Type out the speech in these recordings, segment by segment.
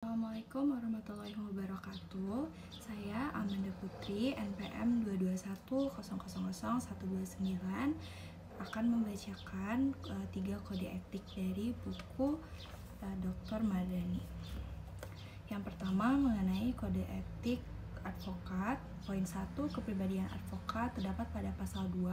Assalamualaikum warahmatullahi wabarakatuh. Saya Amanda Putri, NPM 221000129 akan membacakan 3 kode etik dari buku Dr. Mardani. Yang pertama mengenai kode etik advokat. Poin 1, kepribadian advokat terdapat pada pasal 2.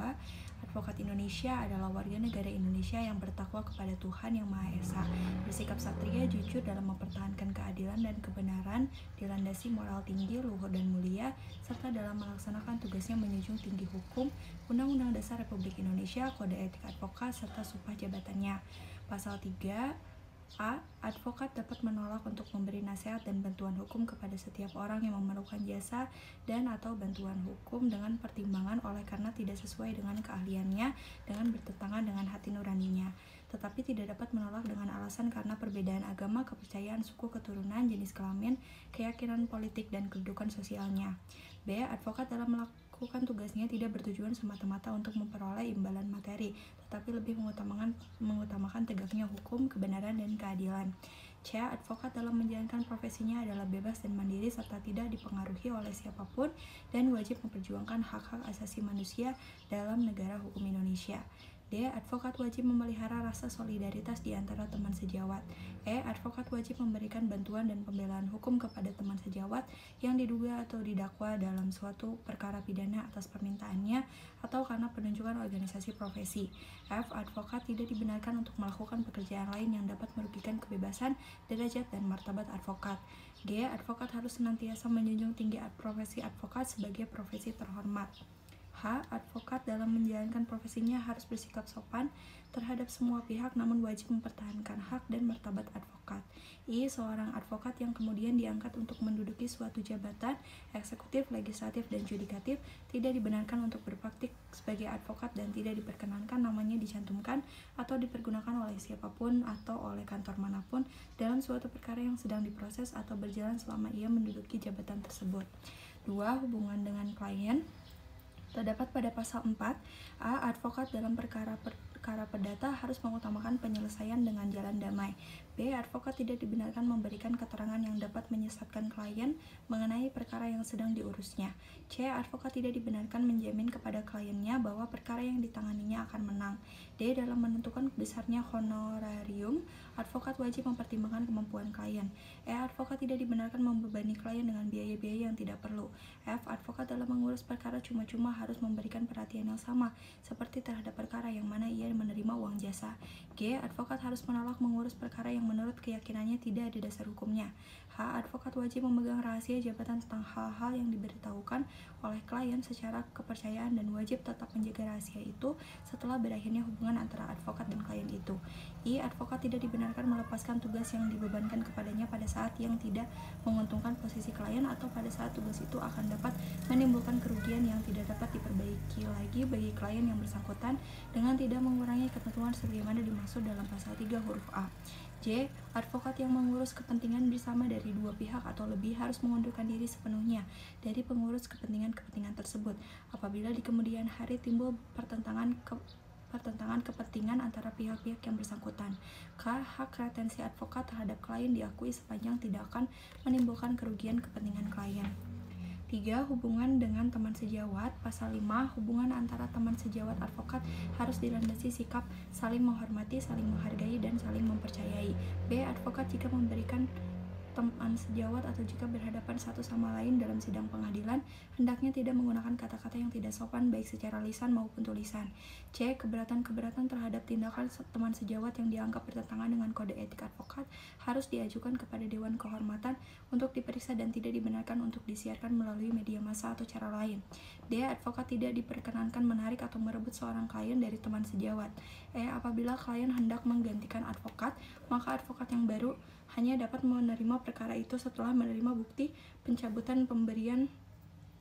Advokat Indonesia adalah warga negara Indonesia yang bertakwa kepada Tuhan Yang Maha Esa, bersikap satria, jujur dalam mempertahankan keadilan dan kebenaran, dilandasi moral tinggi, luhur dan mulia, serta dalam melaksanakan tugasnya menjunjung tinggi hukum, Undang-Undang Dasar Republik Indonesia, Kode Etik Advokat, serta sumpah jabatannya. Pasal 3 A. Advokat dapat menolak untuk memberi nasihat dan bantuan hukum kepada setiap orang yang memerlukan jasa dan atau bantuan hukum dengan pertimbangan oleh karena tidak sesuai dengan keahliannya dengan bertentangan dengan hati nuraninya, tetapi tidak dapat menolak dengan alasan karena perbedaan agama, kepercayaan, suku, keturunan, jenis kelamin, keyakinan politik, dan kedudukan sosialnya. B. Advokat dalam melakukan tugasnya tidak bertujuan semata-mata untuk memperoleh imbalan materi, tetapi lebih mengutamakan tegaknya hukum, kebenaran, dan keadilan. C. Advokat dalam menjalankan profesinya adalah bebas dan mandiri serta tidak dipengaruhi oleh siapapun dan wajib memperjuangkan hak-hak asasi manusia dalam negara hukum Indonesia. D. Advokat wajib memelihara rasa solidaritas di antara teman sejawat. E. Advokat wajib memberikan bantuan dan pembelaan hukum kepada teman sejawat yang diduga atau didakwa dalam suatu perkara pidana atas permintaannya atau karena penunjukan organisasi profesi. F. Advokat tidak dibenarkan untuk melakukan pekerjaan lain yang dapat merugikan kebebasan, derajat, dan martabat advokat. G. Advokat harus senantiasa menjunjung tinggi profesi advokat sebagai profesi terhormat. H. Advokat dalam menjalankan profesinya harus bersikap sopan terhadap semua pihak namun wajib mempertahankan hak dan martabat advokat. I. Seorang advokat yang kemudian diangkat untuk menduduki suatu jabatan eksekutif, legislatif, dan yudikatif tidak dibenarkan untuk berpraktik sebagai advokat dan tidak diperkenankan namanya dicantumkan atau dipergunakan oleh siapapun atau oleh kantor manapun dalam suatu perkara yang sedang diproses atau berjalan selama ia menduduki jabatan tersebut. 2. Hubungan dengan klien terdapat pada pasal 4. A. Advokat dalam perkara perdata harus mengutamakan penyelesaian dengan jalan damai. B. Advokat tidak dibenarkan memberikan keterangan yang dapat menyesatkan klien mengenai perkara yang sedang diurusnya. C. Advokat tidak dibenarkan menjamin kepada kliennya bahwa perkara yang ditanganinya akan menang. D. Dalam menentukan besarnya honorarium, advokat wajib mempertimbangkan kemampuan klien. E. Advokat tidak dibenarkan membebani klien dengan biaya-biaya yang tidak perlu. F. Advokat dalam mengurus perkara cuma-cuma harus memberikan perhatian yang sama seperti terhadap perkara yang mana ia menerima uang jasa. G. Advokat harus menolak mengurus perkara yang menurut keyakinannya tidak ada dasar hukumnya. H. Advokat wajib memegang rahasia jabatan tentang hal-hal yang diberitahukan oleh klien secara kepercayaan dan wajib tetap menjaga rahasia itu setelah berakhirnya hubungan antara advokat dan klien itu. I. Advokat tidak dibenarkan melepaskan tugas yang dibebankan kepadanya pada saat yang tidak menguntungkan posisi klien atau pada saat tugas itu akan dapat menimbulkan kerugian yang tidak dapat diperbaiki lagi bagi klien yang bersangkutan dengan tidak mengurangi ketentuan sebagaimana dimaksud dalam pasal 3 huruf A. J. Advokat yang mengurus kepentingan bersama dari dua pihak atau lebih harus mengundurkan diri sepenuhnya dari pengurus kepentingan tersebut apabila di kemudian hari timbul pertentangan kepentingan antara pihak-pihak yang bersangkutan. K. Hak retensi advokat terhadap klien diakui sepanjang tidak akan menimbulkan kerugian kepentingan klien. 3. Hubungan dengan teman sejawat. Pasal 5. Hubungan antara teman sejawat advokat harus dilandasi sikap saling menghormati, saling menghargai, dan saling mempercayai. B. Advokat jika memberikan teman sejawat atau jika berhadapan satu sama lain dalam sidang pengadilan, hendaknya tidak menggunakan kata-kata yang tidak sopan baik secara lisan maupun tulisan. C. Keberatan-keberatan terhadap tindakan teman sejawat yang dianggap bertentangan dengan kode etik advokat harus diajukan kepada Dewan Kehormatan untuk diperiksa dan tidak dibenarkan untuk disiarkan melalui media massa atau cara lain. D. Advokat tidak diperkenankan menarik atau merebut seorang klien dari teman sejawat. E. Apabila klien hendak menggantikan advokat, maka advokat yang baru hanya dapat menerima perkara itu setelah menerima bukti pencabutan pemberian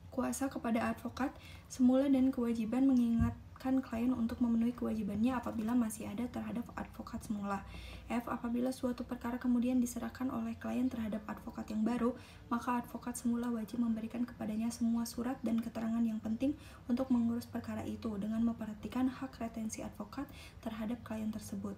kuasa kepada advokat semula dan kewajiban mengingatkan klien untuk memenuhi kewajibannya apabila masih ada terhadap advokat semula. F. Apabila suatu perkara kemudian diserahkan oleh klien terhadap advokat yang baru, maka advokat semula wajib memberikan kepadanya semua surat dan keterangan yang penting untuk mengurus perkara itu dengan memperhatikan hak retensi advokat terhadap klien tersebut.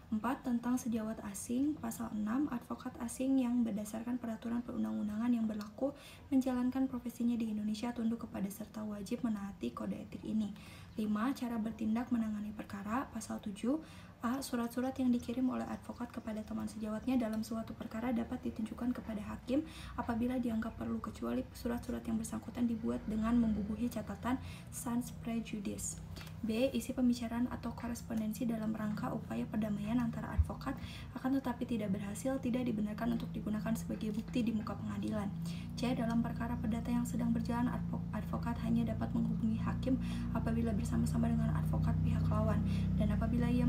4. Tentang sejawat asing, pasal 6, advokat asing yang berdasarkan peraturan perundang-undangan yang berlaku menjalankan profesinya di Indonesia tunduk kepada serta wajib menaati kode etik ini. 5. Cara bertindak menangani perkara, pasal 7. A. Surat-surat yang dikirim oleh advokat kepada teman sejawatnya dalam suatu perkara dapat ditunjukkan kepada hakim apabila dianggap perlu, kecuali surat-surat yang bersangkutan dibuat dengan membubuhi catatan sans prejudice. B. Isi pembicaraan atau korespondensi dalam rangka upaya perdamaian antara advokat akan tetapi tidak berhasil tidak dibenarkan untuk digunakan sebagai bukti di muka pengadilan. C. Dalam perkara perdata yang sedang berjalan, advokat hanya dapat menghubungi hakim apabila bersama-sama dengan advokat pihak lawan, dan apabila ia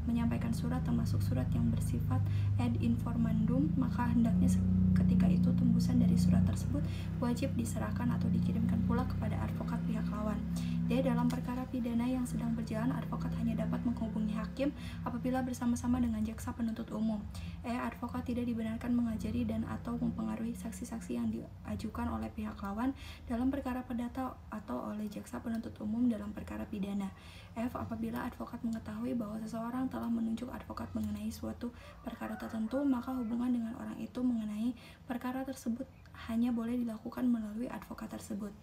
menyampaikan surat termasuk surat yang bersifat ad informandum, maka hendaknya ketika itu tembusan dari surat tersebut wajib diserahkan atau dikirimkan pula kepada advokat pihak lawan. D. Dalam perkara pidana yang sedang berjalan, advokat hanya dapat menghubungi hakim apabila bersama-sama dengan jaksa penuntut umum. E. Advokat tidak dibenarkan mengajari dan atau mempengaruhi saksi-saksi yang diajukan oleh pihak lawan dalam perkara perdata atau oleh jaksa penuntut umum dalam perkara pidana. F. Apabila advokat mengetahui bahwa seseorang telah menunjuk advokat mengenai suatu perkara tertentu, maka hubungan dengan orang itu mengenai perkara tersebut hanya boleh dilakukan melalui advokat tersebut.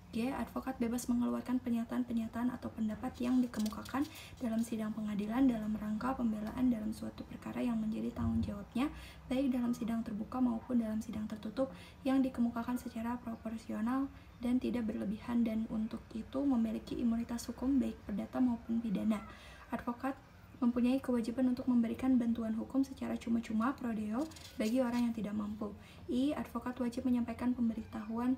G. Advokat bebas mengeluarkan pernyataan-pernyataan atau pendapat yang dikemukakan dalam sidang pengadilan dalam rangka pembelaan dalam suatu perkara yang menjadi tanggung jawabnya, baik dalam sidang terbuka maupun dalam sidang tertutup, yang dikemukakan secara proporsional dan tidak berlebihan, dan untuk itu memiliki imunitas hukum baik perdata maupun pidana. Advokat mempunyai kewajiban untuk memberikan bantuan hukum secara cuma-cuma pro deo bagi orang yang tidak mampu. I. Advokat wajib menyampaikan pemberitahuan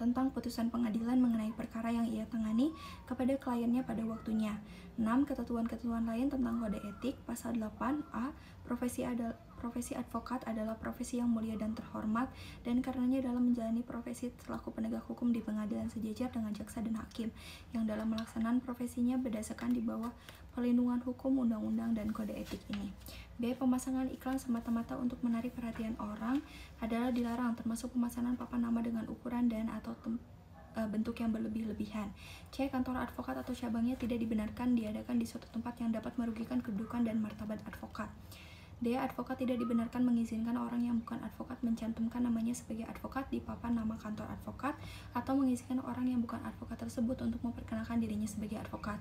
tentang putusan pengadilan mengenai perkara yang ia tangani kepada kliennya pada waktunya. 6. Ketentuan-ketentuan lain tentang kode etik, pasal 8 A. Profesi advokat adalah profesi yang mulia dan terhormat, dan karenanya dalam menjalani profesi selaku penegak hukum di pengadilan sejajar dengan jaksa dan hakim yang dalam melaksanaan profesinya berdasarkan di bawah pelindungan hukum, undang-undang, dan kode etik ini. B. Pemasangan iklan semata-mata untuk menarik perhatian orang adalah dilarang, termasuk pemasangan papan nama dengan ukuran dan atau bentuk yang berlebih-lebihan. C. Kantor advokat atau cabangnya tidak dibenarkan diadakan di suatu tempat yang dapat merugikan kedudukan dan martabat advokat. D. Advokat tidak dibenarkan mengizinkan orang yang bukan advokat mencantumkan namanya sebagai advokat di papan nama kantor advokat, atau mengizinkan orang yang bukan advokat tersebut untuk memperkenalkan dirinya sebagai advokat.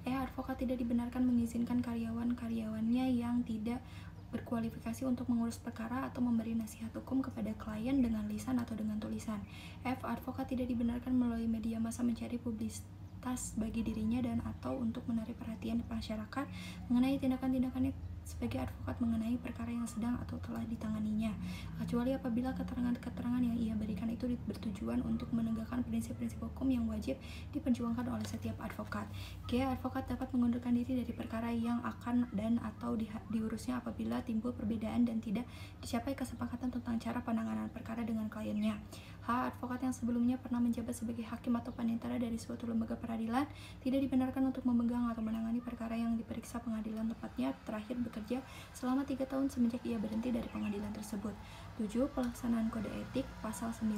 E. Advokat tidak dibenarkan mengizinkan karyawan-karyawannya yang tidak berkualifikasi untuk mengurus perkara atau memberi nasihat hukum kepada klien dengan lisan atau dengan tulisan. F. Advokat tidak dibenarkan melalui media massa mencari publisitas bagi dirinya dan atau untuk menarik perhatian masyarakat mengenai tindakan-tindakannya sebagai advokat mengenai perkara yang sedang atau telah ditanganinya, kecuali apabila keterangan-keterangan yang ia berikan itu bertujuan untuk menegakkan prinsip-prinsip hukum yang wajib diperjuangkan oleh setiap advokat. G. Advokat dapat mengundurkan diri dari perkara yang akan dan atau diurusnya apabila timbul perbedaan dan tidak dicapai kesepakatan tentang cara penanganan perkara dengan kliennya. H. Advokat yang sebelumnya pernah menjabat sebagai hakim atau panitera dari suatu lembaga peradilan tidak dibenarkan untuk memegang atau menangani perkara yang diperiksa pengadilan tempatnya terakhir bekerja selama 3 tahun semenjak ia berhenti dari pengadilan tersebut. 7. Pelaksanaan kode etik, pasal 9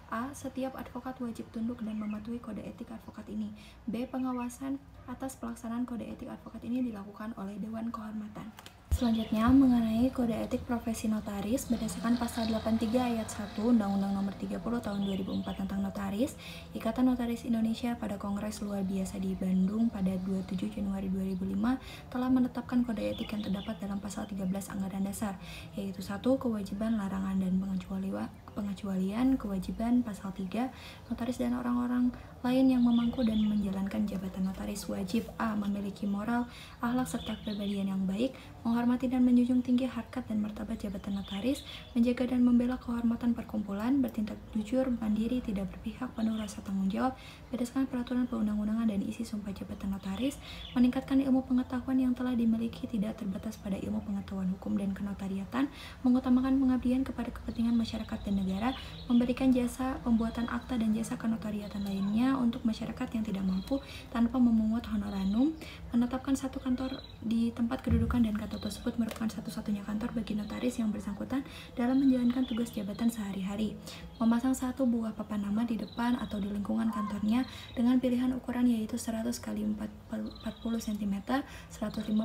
A. Setiap advokat wajib tunduk dan mematuhi kode etik advokat ini. B. Pengawasan atas pelaksanaan kode etik advokat ini dilakukan oleh Dewan Kehormatan. Selanjutnya, mengenai kode etik profesi notaris berdasarkan pasal 83 ayat 1 Undang-Undang Nomor 30 Tahun 2004 tentang Notaris, Ikatan Notaris Indonesia pada Kongres Luar Biasa di Bandung pada 27 Januari 2005 telah menetapkan kode etik yang terdapat dalam pasal 13 Anggaran Dasar, yaitu 1. Kewajiban, larangan, dan pengecualian kewajiban. Pasal 3. Notaris dan orang-orang lain yang memangku dan menjalankan jabatan notaris wajib A. Memiliki moral, akhlak, serta kepribadian yang baik, menghormati dan menjunjung tinggi harkat dan martabat jabatan notaris, menjaga dan membela kehormatan perkumpulan, bertindak jujur, mandiri, tidak berpihak, penuh rasa tanggung jawab berdasarkan peraturan perundang-undangan dan isi sumpah jabatan notaris, meningkatkan ilmu pengetahuan yang telah dimiliki tidak terbatas pada ilmu pengetahuan hukum dan kenotariatan, mengutamakan pengabdian kepada kepentingan masyarakat dan negara, memberikan jasa pembuatan akta dan jasa kenotariatan lainnya, lainnya untuk masyarakat yang tidak mampu tanpa memungut honorarium, menetapkan satu kantor di tempat kedudukan dan kantor tersebut merupakan satu-satunya kantor bagi notaris yang bersangkutan dalam menjalankan tugas jabatan sehari-hari, memasang satu buah papan nama di depan atau di lingkungan kantornya dengan pilihan ukuran yaitu 100 x 40 cm, 150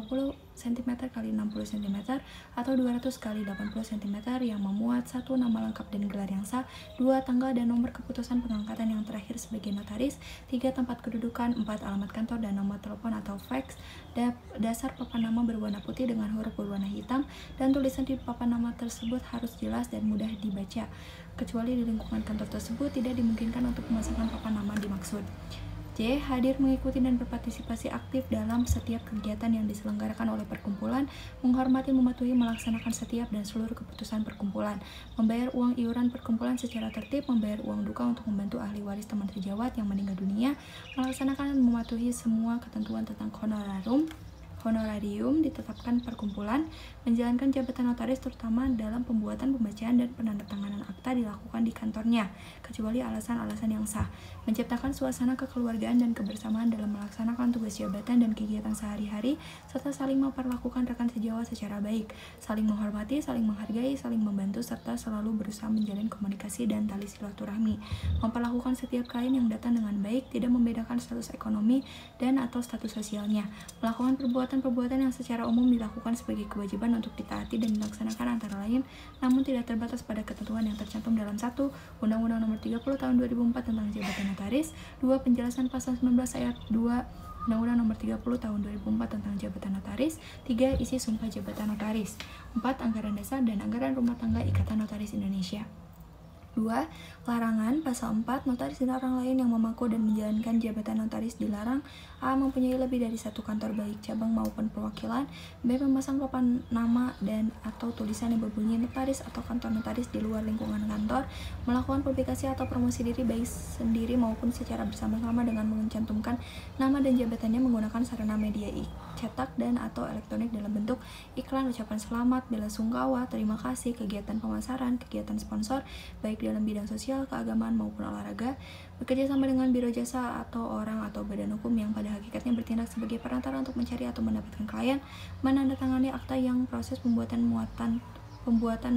cm x 60 cm, atau 200 x 80 cm yang memuat satu nama lengkap dan gelar yang sah, 2 tanggal dan nomor keputusan pengangkatan yang terakhir sebagai notaris, 3 tempat kedudukan, 4 alamat kantor dan nomor telepon atau fax, dasar papan nama berwarna putih dengan huruf berwarna hitam, dan tulisan di papan nama tersebut harus jelas dan mudah dibaca, kecuali di lingkungan kantor tersebut tidak dimungkinkan untuk memasangkan papan nama dimaksud. J. Hadir mengikuti dan berpartisipasi aktif dalam setiap kegiatan yang diselenggarakan oleh perkumpulan, menghormati, mematuhi, melaksanakan setiap dan seluruh keputusan perkumpulan, membayar uang iuran perkumpulan secara tertib, membayar uang duka untuk membantu ahli waris teman sejawat yang meninggal dunia, melaksanakan dan mematuhi semua ketentuan tentang honorarium ditetapkan perkumpulan, menjalankan jabatan notaris terutama dalam pembuatan, pembacaan, dan penandatanganan akta dilakukan di kantornya, kecuali alasan-alasan yang sah, menciptakan suasana kekeluargaan dan kebersamaan dalam melaksanakan tugas jabatan dan kegiatan sehari-hari, serta saling memperlakukan rekan sejawat secara baik, saling menghormati, saling menghargai, saling membantu, serta selalu berusaha menjalin komunikasi dan tali silaturahmi, memperlakukan setiap klien yang datang dengan baik, tidak membedakan status ekonomi dan atau status sosialnya, melakukan perbuatan yang secara umum dilakukan sebagai kewajiban untuk ditaati dan dilaksanakan antara lain, namun tidak terbatas pada ketentuan yang tercantum dalam 1. Undang-Undang Nomor 30 Tahun 2004 tentang Jabatan Notaris, 2. Penjelasan Pasal 19 Ayat 2 Undang-Undang Nomor 30 Tahun 2004 tentang Jabatan Notaris, 3. Isi Sumpah Jabatan Notaris, 4. Anggaran Dasar dan Anggaran Rumah Tangga Ikatan Notaris Indonesia. 2. Larangan. Pasal 4. Notaris dan orang lain yang memangku dan menjalankan jabatan notaris dilarang: A. Mempunyai lebih dari satu kantor baik cabang maupun perwakilan. B. Memasang papan nama dan atau tulisan yang berbunyi notaris atau kantor notaris di luar lingkungan kantor. Melakukan publikasi atau promosi diri baik sendiri maupun secara bersama-sama dengan mencantumkan nama dan jabatannya menggunakan sarana media cetak dan atau elektronik dalam bentuk iklan, ucapan selamat, bela sungkawa, terima kasih, kegiatan pemasaran, kegiatan sponsor, baik dalam bidang sosial, keagamaan maupun olahraga, bekerja sama dengan biro jasa atau orang atau badan hukum yang pada hakikatnya bertindak sebagai perantara untuk mencari atau mendapatkan klien, menandatangani akta yang proses pembuatan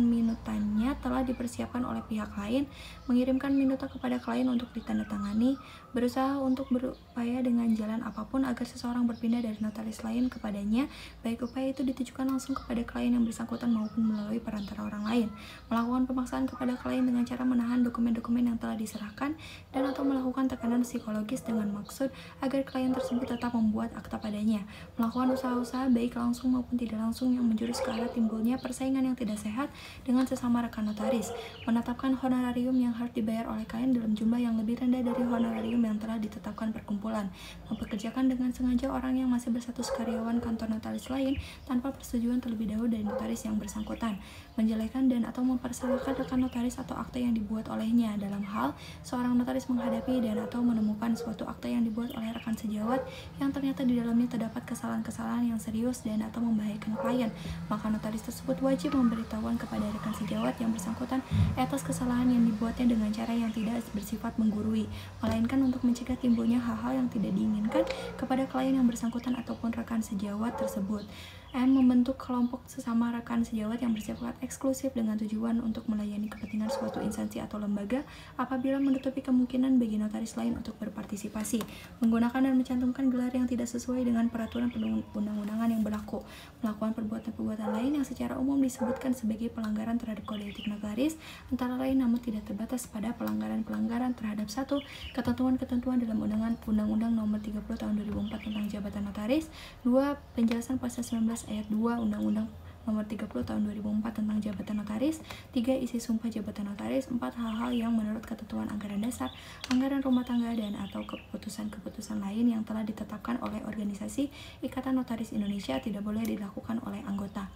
minutannya telah dipersiapkan oleh pihak lain, mengirimkan minuta kepada klien untuk ditandatangani, berusaha untuk berupaya dengan jalan apapun agar seseorang berpindah dari notaris lain kepadanya, baik upaya itu ditujukan langsung kepada klien yang bersangkutan maupun melalui perantara orang lain, melakukan pemaksaan kepada klien dengan cara menahan dokumen-dokumen yang telah diserahkan dan atau melakukan tekanan psikologis dengan maksud agar klien tersebut tetap membuat akta padanya, melakukan usaha-usaha baik langsung maupun tidak langsung yang menjurus ke arah timbulnya persaingan yang tidak sehat dengan sesama rekan notaris, menetapkan honorarium yang harus dibayar oleh klien dalam jumlah yang lebih rendah dari honorarium yang telah ditetapkan perkumpulan, mempekerjakan dengan sengaja orang yang masih berstatus karyawan kantor notaris lain tanpa persetujuan terlebih dahulu dari notaris yang bersangkutan, menjelekan dan atau mempersalahkan rekan notaris atau akta yang dibuat olehnya dalam hal seorang notaris menghadapi dan atau menemukan suatu akta yang dibuat oleh rekan sejawat yang ternyata di dalamnya terdapat kesalahan-kesalahan yang serius dan atau membahayakan klien, maka notaris tersebut wajib memberitahuan kepada rekan sejawat yang bersangkutan atas kesalahan yang dibuatnya dengan cara yang tidak bersifat menggurui, melainkan untuk mencegah timbulnya hal-hal yang tidak diinginkan kepada klien yang bersangkutan ataupun rekan sejawat tersebut. M. Membentuk kelompok sesama rekan sejawat yang bersifat eksklusif dengan tujuan untuk melayani kepentingan suatu instansi atau lembaga apabila menutupi kemungkinan bagi notaris lain untuk berpartisipasi, menggunakan dan mencantumkan gelar yang tidak sesuai dengan peraturan perundang-undangan yang berlaku, melakukan perbuatan-perbuatan lain yang secara umum disebutkan sebagai pelanggaran terhadap kode etik notaris, antara lain namun tidak terbatas pada pelanggaran-pelanggaran terhadap 1. Ketentuan-ketentuan dalam Undang-Undang Nomor 30 Tahun 2004 tentang Jabatan Notaris, 2. Penjelasan Pasal 19 Ayat 2 Undang-Undang Nomor 30 Tahun 2004 tentang Jabatan Notaris, 3. Isi Sumpah Jabatan Notaris, 4. Hal-hal yang menurut ketentuan anggaran dasar, anggaran rumah tangga dan atau keputusan-keputusan lain yang telah ditetapkan oleh organisasi Ikatan Notaris Indonesia tidak boleh dilakukan oleh anggota.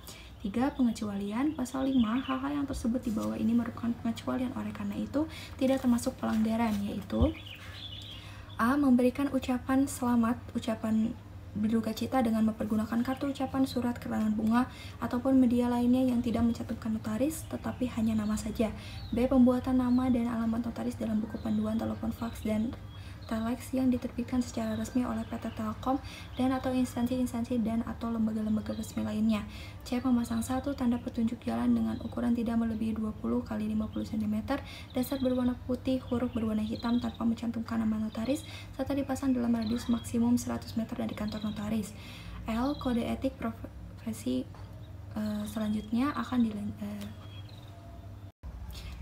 3. Pengecualian. Pasal 5. Hal-hal yang tersebut di bawah ini merupakan pengecualian, oleh karena itu tidak termasuk pelanggaran, yaitu A. Memberikan ucapan selamat, ucapan berduka cita dengan mempergunakan kartu ucapan, surat, keterangan bunga, ataupun media lainnya yang tidak mencantumkan notaris, tetapi hanya nama saja. B. Pembuatan nama dan alamat notaris dalam buku panduan, telepon, faks, dan Telex yang diterbitkan secara resmi oleh PT Telkom dan atau instansi-instansi dan atau lembaga-lembaga resmi lainnya. C. Memasang satu tanda petunjuk jalan dengan ukuran tidak melebihi 20 x 50 cm, dasar berwarna putih, huruf berwarna hitam tanpa mencantumkan nama notaris, serta dipasang dalam radius maksimum 100 meter dari kantor notaris. L. Kode etik profesi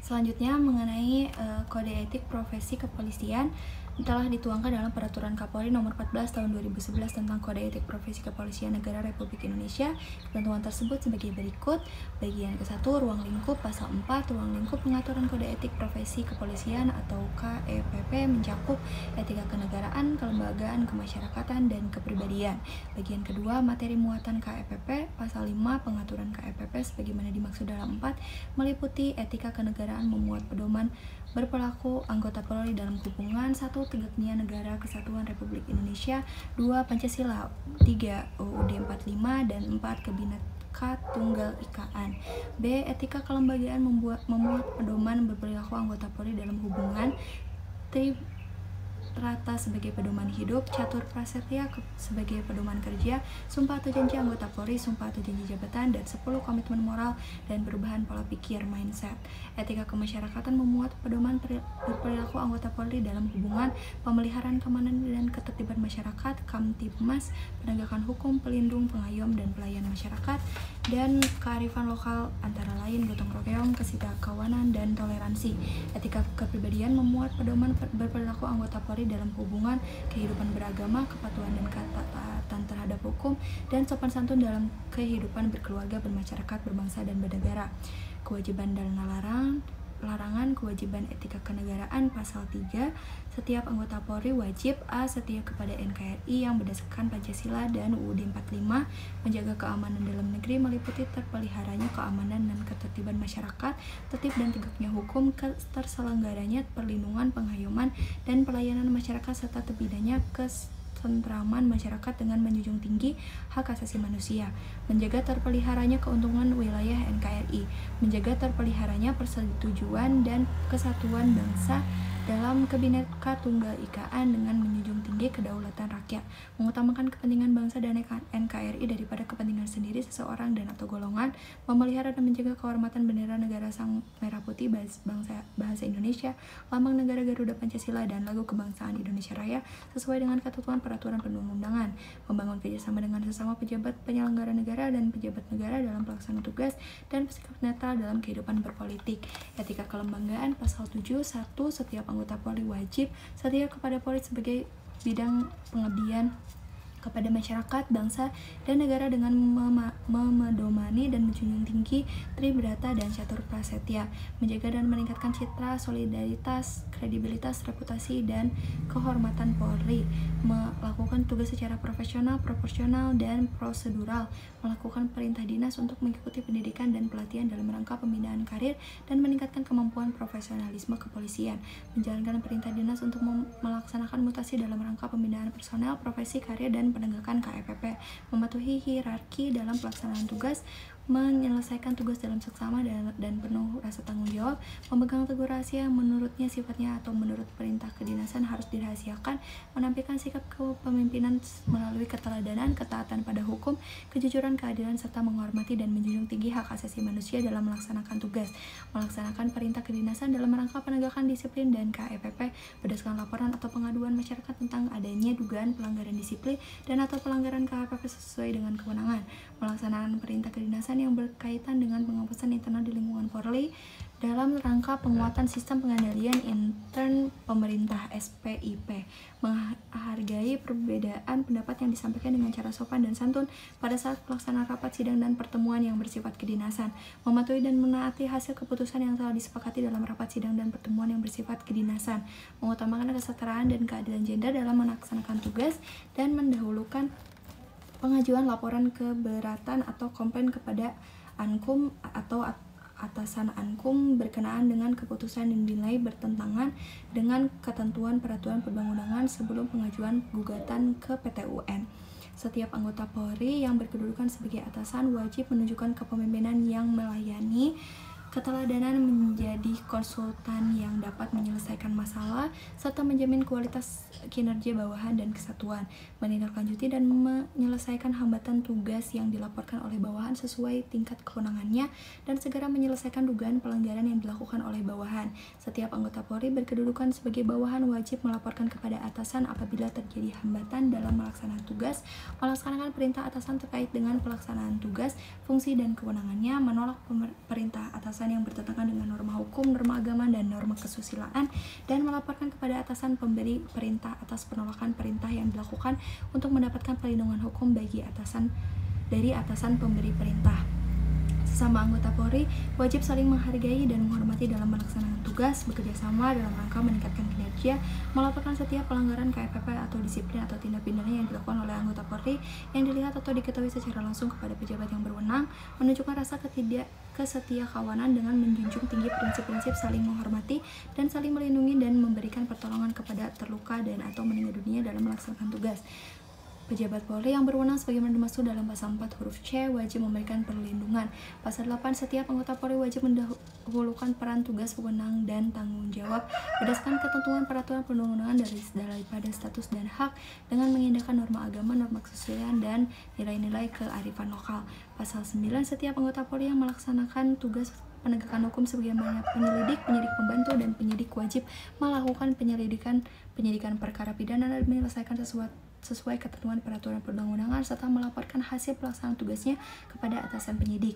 Selanjutnya mengenai kode etik profesi kepolisian telah dituangkan dalam Peraturan Kapolri Nomor 14 Tahun 2011 tentang Kode Etik Profesi Kepolisian Negara Republik Indonesia. Ketentuan tersebut sebagai berikut. Bagian ke-1, ruang lingkup Pasal 4, ruang lingkup pengaturan kode etik profesi kepolisian atau KEPP mencakup etika kenegaraan, kelembagaan, kemasyarakatan, dan kepribadian. Bagian kedua, materi muatan KEPP Pasal 5, pengaturan KEPP sebagaimana dimaksud dalam 4 meliputi etika kenegaraan memuat pedoman berperilaku anggota Polri dalam hubungan 1. Tegaknya negara kesatuan Republik Indonesia, 2. Pancasila, 3. UUD 45, dan 4. Kabineka Tunggal Ikaan. B. Etika kelembagaan memuat pedoman berperilaku anggota Polri dalam hubungan Rata sebagai pedoman hidup, catur prasetya sebagai pedoman kerja, sumpah atau janji anggota Polri, sumpah atau janji jabatan, dan 10 komitmen moral dan perubahan pola pikir mindset. Etika kemasyarakatan memuat pedoman berperilaku anggota Polri dalam hubungan pemeliharaan keamanan dan ketertiban masyarakat, Kamtibmas, penegakan hukum, pelindung, pengayom, dan pelayan masyarakat, dan kearifan lokal antara lain gotong royong, kesetiakawanan, dan toleransi. Etika kepribadian memuat pedoman berperilaku anggota Polri dalam hubungan kehidupan beragama, kepatuhan dan ketaatan terhadap hukum, dan sopan santun dalam kehidupan berkeluarga, bermasyarakat, berbangsa, dan bernegara. Kewajiban dan larangan kewajiban etika kenegaraan Pasal 3. Setiap anggota Polri wajib a. setia kepada NKRI yang berdasarkan Pancasila dan UUD 45, menjaga keamanan dalam negeri meliputi terpeliharanya keamanan dan ketertiban masyarakat, tertib dan tegaknya hukum, terselenggaranya perlindungan, penghayoman, dan pelayanan masyarakat, serta terbitanya ketentraman masyarakat dengan menjunjung tinggi hak asasi manusia, menjaga terpeliharanya keuntungan wilayah NKRI, menjaga terpeliharanya persetujuan dan kesatuan bangsa dalam Kabineka Tunggal Ikaan dengan menjunjung tinggi kedaulatan rakyat, mengutamakan kepentingan bangsa dan NKRI daripada kepentingan sendiri seseorang dan atau golongan, memelihara dan menjaga kehormatan bendera negara Sang Merah Putih, bahasa Indonesia, lambang negara Garuda Pancasila, dan lagu kebangsaan Indonesia Raya sesuai dengan ketentuan peraturan perundang-undangan, membangun kerjasama dengan sesama pejabat penyelenggara negara dan pejabat negara dalam pelaksanaan tugas, dan bersikap netral dalam kehidupan berpolitik. Etika kelembagaan Pasal 7. 1. Setiap anggota Polri wajib setia kepada Polri sebagai bidang pengabdian kepada masyarakat, bangsa, dan negara dengan memedomani dan menjunjung tinggi tribrata dan catur prasetya, menjaga dan meningkatkan citra, solidaritas, kredibilitas, reputasi, dan kehormatan Polri, melakukan tugas secara profesional, proporsional, dan prosedural, melakukan perintah dinas untuk mengikuti pendidikan dan pelatihan dalam rangka pembinaan karir dan meningkatkan kemampuan profesionalisme kepolisian, menjalankan perintah dinas untuk melaksanakan mutasi dalam rangka pembinaan personel, profesi, karir, dan penegakan KEPP, mematuhi hierarki dalam pelaksanaan tugas, menyelesaikan tugas dalam seksama dan penuh rasa tanggung jawab, memegang teguh rahasia yang menurutnya sifatnya atau menurut perintah kedinasan harus dirahasiakan, menampilkan sikap kepemimpinan melalui keteladanan, ketaatan pada hukum, kejujuran, keadilan, serta menghormati dan menjunjung tinggi hak asasi manusia dalam melaksanakan tugas, melaksanakan perintah kedinasan dalam rangka penegakan disiplin dan KEPP berdasarkan laporan atau pengaduan masyarakat tentang adanya dugaan pelanggaran disiplin dan atau pelanggaran KEPP sesuai dengan kewenangan, melaksanakan perintah kedinasan yang berkaitan dengan penghapusan internal di lingkungan Polri dalam rangka penguatan sistem pengendalian intern pemerintah SPIP, menghargai perbedaan pendapat yang disampaikan dengan cara sopan dan santun pada saat pelaksanaan rapat sidang dan pertemuan yang bersifat kedinasan, mematuhi dan menaati hasil keputusan yang telah disepakati dalam rapat sidang dan pertemuan yang bersifat kedinasan, mengutamakan kesetaraan dan keadilan gender dalam melaksanakan tugas, dan mendahulukan pengajuan laporan keberatan atau komplain kepada Ankum atau atasan Ankum berkenaan dengan keputusan yang dinilai bertentangan dengan ketentuan peraturan perundang-undangan sebelum pengajuan gugatan ke PT UN. Setiap anggota Polri yang berkedudukan sebagai atasan wajib menunjukkan kepemimpinan yang melayani keteladanan menjadi konsultan yang dapat menyelesaikan masalah serta menjamin kualitas kinerja bawahan dan kesatuan, menindaklanjuti dan menyelesaikan hambatan tugas yang dilaporkan oleh bawahan sesuai tingkat kewenangannya, dan segera menyelesaikan dugaan pelanggaran yang dilakukan oleh bawahan. Setiap anggota Polri berkedudukan sebagai bawahan wajib melaporkan kepada atasan apabila terjadi hambatan dalam melaksanakan tugas, melaksanakan perintah atasan terkait dengan pelaksanaan tugas, fungsi dan kewenangannya, menolak perintah atasan yang bertentangan dengan norma hukum, norma agama, dan norma kesusilaan, dan melaporkan kepada atasan pemberi perintah atas penolakan perintah yang dilakukan untuk mendapatkan perlindungan hukum bagi atasan dari atasan pemberi perintah. Sesama anggota Polri wajib saling menghargai dan menghormati dalam melaksanakan tugas, bekerja sama dalam rangka meningkatkan kinerja, melaporkan setiap pelanggaran KPP atau disiplin atau tindak pidana yang dilakukan oleh anggota Polri yang dilihat atau diketahui secara langsung kepada pejabat yang berwenang, menunjukkan rasa kesetiakawanan dengan menjunjung tinggi prinsip-prinsip saling menghormati dan saling melindungi dan memberikan pertolongan kepada terluka dan atau meninggal dunia dalam melaksanakan tugas. Pejabat Polri yang berwenang sebagaimana dimaksud dalam pasal 4 huruf C wajib memberikan perlindungan. Pasal 8, setiap anggota Polri wajib mendahulukan peran, tugas, wewenang, dan tanggung jawab berdasarkan ketentuan peraturan perundang-undangan daripada status dan hak dengan mengindahkan norma agama, norma kesusilaan, dan nilai-nilai kearifan lokal. Pasal 9, setiap anggota Polri yang melaksanakan tugas penegakan hukum sebagaimana penyelidik, penyidik pembantu, dan penyidik wajib melakukan penyelidikan perkara pidana dan menyelesaikan sesuai ketentuan peraturan perundang-undangan serta melaporkan hasil pelaksanaan tugasnya kepada atasan penyidik.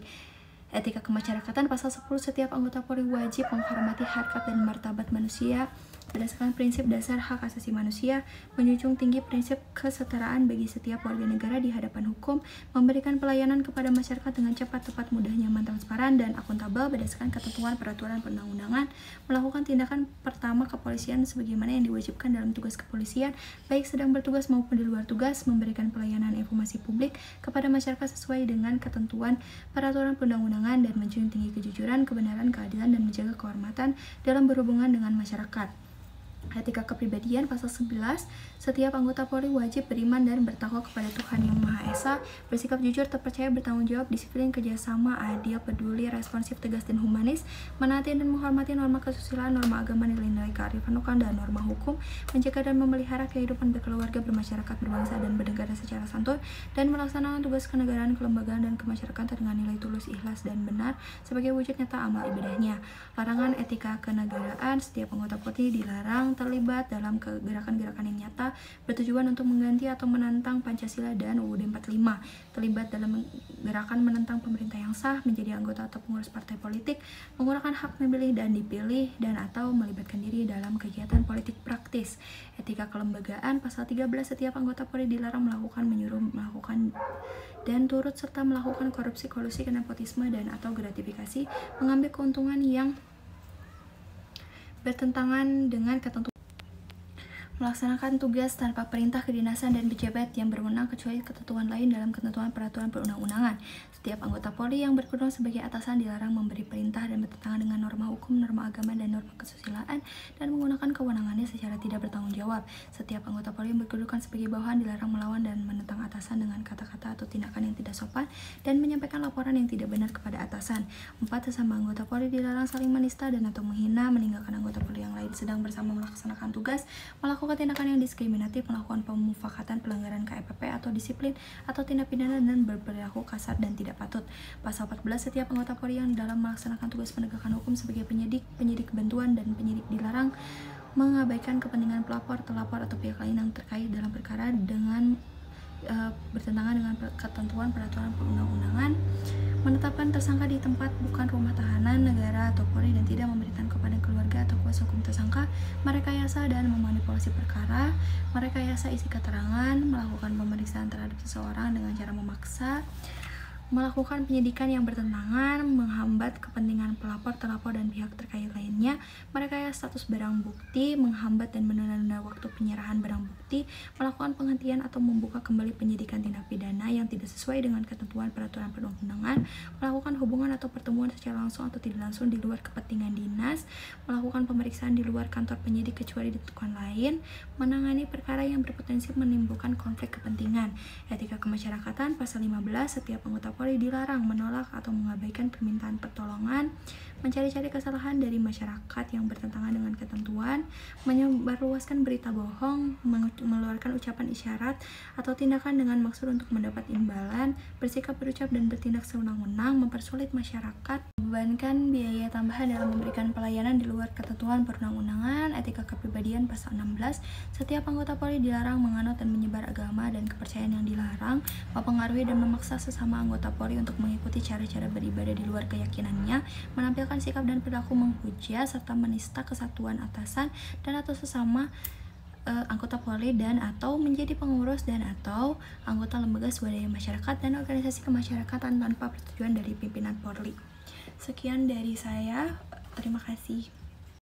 Etika kemasyarakatan pasal 10, setiap anggota Polri wajib menghormati harkat dan martabat manusia berdasarkan prinsip dasar hak asasi manusia, menjunjung tinggi prinsip kesetaraan bagi setiap warga negara di hadapan hukum, memberikan pelayanan kepada masyarakat dengan cepat, tepat, mudah, nyaman, transparan, dan akuntabel berdasarkan ketentuan peraturan perundang-undangan, melakukan tindakan pertama kepolisian sebagaimana yang diwajibkan dalam tugas kepolisian, baik sedang bertugas maupun di luar tugas, memberikan pelayanan informasi publik kepada masyarakat sesuai dengan ketentuan peraturan perundang-undangan, dan menjunjung tinggi kejujuran, kebenaran, keadilan, dan menjaga kehormatan dalam berhubungan dengan masyarakat. Etika kepribadian pasal 11, setiap anggota Polri wajib beriman dan bertakwa kepada Tuhan Yang Maha Esa, bersikap jujur, terpercaya, bertanggung jawab, disiplin, kerjasama, adil, peduli, responsif, tegas, dan humanis, menaati dan menghormati norma kesusilaan, norma agama, nilai-nilai kearifan lokal, dan norma hukum, menjaga dan memelihara kehidupan berkeluarga, bermasyarakat, berbangsa, dan bernegara secara santun, dan melaksanakan tugas kenegaraan, kelembagaan, dan kemasyarakatan dengan nilai tulus, ikhlas, dan benar sebagai wujud nyata amal ibadahnya. Larangan etika kenegaraan, setiap anggota Polri dilarang terlibat dalam gerakan-gerakan yang nyata bertujuan untuk mengganti atau menentang Pancasila dan UUD 45, terlibat dalam gerakan menentang pemerintah yang sah, menjadi anggota atau pengurus partai politik, menggunakan hak memilih dan dipilih, dan atau melibatkan diri dalam kegiatan politik praktis. Etika kelembagaan pasal 13, setiap anggota Polri dilarang melakukan, menyuruh, melakukan, dan turut serta melakukan korupsi, kolusi, nepotisme, dan atau gratifikasi, mengambil keuntungan yang bertentangan dengan ketentuan, melaksanakan tugas tanpa perintah kedinasan dan pejabat yang berwenang kecuali ketentuan lain dalam ketentuan peraturan perundang-undangan. Setiap anggota Polri yang berkedudukan sebagai atasan dilarang memberi perintah dan bertentangan dengan norma hukum, norma agama, dan norma kesusilaan, dan menggunakan kewenangannya secara tidak bertanggung jawab. Setiap anggota Polri yang berkedudukan sebagai bawahan dilarang melawan dan menentang atasan dengan kata-kata atau tindakan yang tidak sopan dan menyampaikan laporan yang tidak benar kepada atasan. 4. Sesama anggota Polri dilarang saling menista dan atau menghina, meninggalkan anggota Polri yang lain sedang bersama melaksanakan tugas, melakukan tindakan yang diskriminatif, melakukan pemufakatan, pelanggaran KPP atau disiplin atau tindak pidana, dan berperilaku kasar dan tidak patut. Pasal 14, setiap anggota Polri yang dalam melaksanakan tugas penegakan hukum sebagai penyidik bantuan, dan penyidik dilarang mengabaikan kepentingan pelapor, terlapor, atau pihak lain yang terkait dalam perkara dengan bertentangan dengan ketentuan peraturan perundang-undangan, menetapkan tersangka di tempat bukan rumah tahanan negara atau Polri, dan tidak memberikan kepada keluarga atau kuasa hukum tersangka, merekayasa dan memanipulasi perkara, merekayasa isi keterangan, melakukan pemeriksaan terhadap seseorang dengan cara memaksa, melakukan penyidikan yang bertentangan, menghambat kepentingan pelapor, terlapor, dan pihak terkait lainnya, merekayasa status barang bukti, menghambat dan menunda-nunda waktu penyerahan barang bukti, melakukan penghentian atau membuka kembali penyidikan tindak pidana yang tidak sesuai dengan ketentuan peraturan perundang-undangan, melakukan hubungan atau pertemuan secara langsung atau tidak langsung di luar kepentingan dinas, melakukan pemeriksaan di luar kantor penyidik kecuali ditentukan lain, menangani perkara yang berpotensi menimbulkan konflik kepentingan. Etika kemasyarakatan pasal 15, setiap anggota Polri dilarang menolak atau mengabaikan permintaan pertolongan, mencari-cari kesalahan dari masyarakat yang bertentangan dengan ketentuan, menyebarluaskan berita bohong, mengeluarkan ucapan isyarat atau tindakan dengan maksud untuk mendapat imbalan, bersikap, berucap, dan bertindak sewenang-wenang, mempersulit masyarakat, membebankan biaya tambahan dalam memberikan pelayanan di luar ketentuan perundang-undangan, etika kepribadian pasal 16. Setiap anggota Polri dilarang menganut dan menyebar agama dan kepercayaan yang dilarang, mempengaruhi dan memaksa sesama anggota Polri untuk mengikuti cara-cara beribadah di luar keyakinannya, menampilkan sikap dan perilaku menghujat serta menista kesatuan atasan dan atau sesama anggota Polri dan atau menjadi pengurus dan atau anggota lembaga swadaya masyarakat dan organisasi kemasyarakatan tanpa persetujuan dari pimpinan Polri. Sekian dari saya, terima kasih.